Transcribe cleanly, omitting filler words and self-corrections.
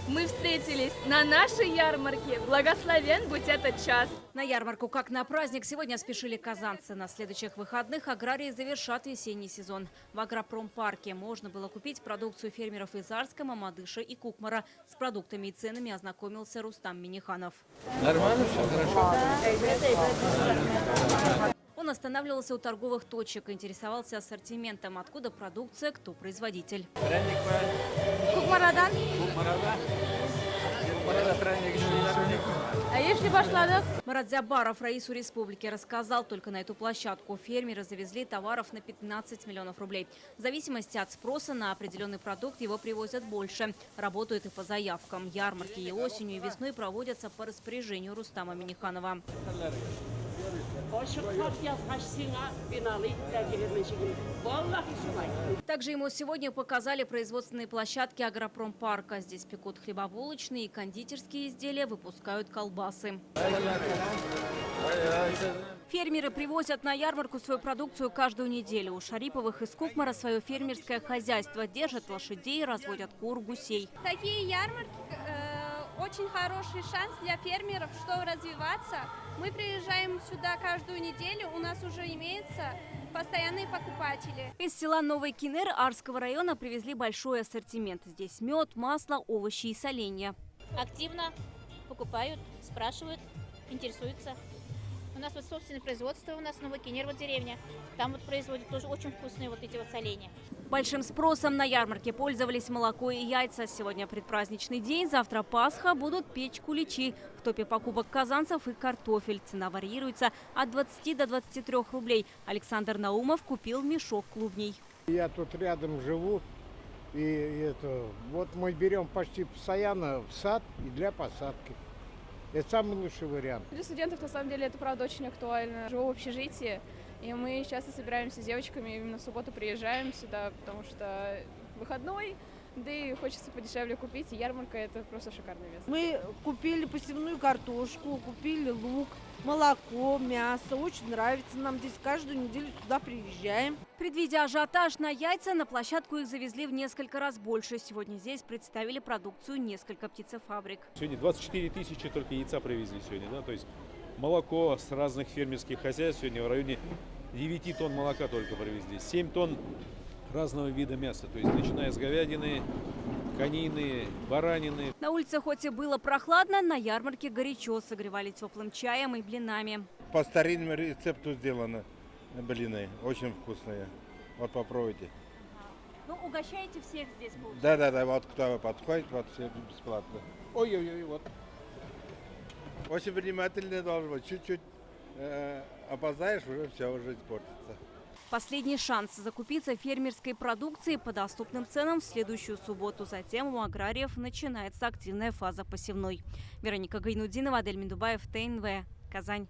Мы встретились на нашей ярмарке. Благословен будь этот час. На ярмарку, как на праздник, сегодня спешили казанцы. На следующих выходных аграрии завершат весенний сезон. В агропромпарке можно было купить продукцию фермеров из Арска, Мамадыша и Кукмара. С продуктами и ценами ознакомился Рустам Миниханов. Нормально все, хорошо? Он останавливался у торговых точек, интересовался ассортиментом, откуда продукция, кто производитель. Пряник Кукмарадан. пряник, А если башладок? Марат Зябаров Раису Республики рассказал, только на эту площадку фермеры завезли товаров на 15 миллионов рублей. В зависимости от спроса на определенный продукт его привозят больше. Работают и по заявкам. Ярмарки и осенью, и весной проводятся по распоряжению Рустама Миниханова. Также ему сегодня показали производственные площадки агропромпарка. Здесь пекут хлебобулочные и кондитерские изделия, выпускают колбасы. Фермеры привозят на ярмарку свою продукцию каждую неделю. У Шариповых из Кукмара свое фермерское хозяйство. Держат лошадей, разводят кур, гусей. Такие ярмарки очень хороший шанс для фермеров, чтобы развиваться. Мы приезжаем сюда каждую неделю, у нас уже имеются постоянные покупатели. Из села Новый Кинер Арского района привезли большой ассортимент. Здесь мед, масло, овощи и соленья. Активно покупают, спрашивают, интересуются. У нас вот собственное производство, у нас Новый Кинер, вот деревня. Там вот производят тоже очень вкусные вот эти вот соленья. Большим спросом на ярмарке пользовались молоко и яйца. Сегодня предпраздничный день, завтра Пасха, будут печь куличи. В топе покупок казанцев и картофель. Цена варьируется от 20 до 23 рублей. Александр Наумов купил мешок клубней. Я тут рядом живу, и вот мы берем почти постоянно в сад и для посадки. Это самый лучший вариант. Для студентов, на самом деле, это правда очень актуально. Живу в общежитии, и мы часто собираемся с девочками, именно в субботу приезжаем сюда, потому что выходной, да и хочется подешевле купить, и ярмарка – это просто шикарное место. Мы купили посевную картошку, купили лук, молоко, мясо. Очень нравится нам здесь. Каждую неделю сюда приезжаем. Предвидя ажиотаж на яйца, на площадку их завезли в несколько раз больше. Сегодня здесь представили продукцию несколько птицефабрик. Сегодня 24 тысячи только яйца привезли сегодня, да, то есть молоко с разных фермерских хозяйств сегодня в районе 9 тонн молока только привезли, 7 тонн разного вида мяса, то есть начиная с говядины, конины, баранины. На улице хоть и было прохладно, на ярмарке горячо, согревали теплым чаем и блинами. По старинному рецепту сделаны блины, очень вкусные. Вот попробуйте. Ну, угощаете всех здесь, получается? Да, вот кто подходит, вот все бесплатно. Ой, вот. Очень внимательно должен быть. Чуть-чуть опоздаешь, уже все, уже испортится. Последний шанс закупиться фермерской продукцией по доступным ценам в следующую субботу. Затем у аграриев начинается активная фаза посевной. Вероника Гайнудинова, Адель Миндубаев, ТНВ, Казань.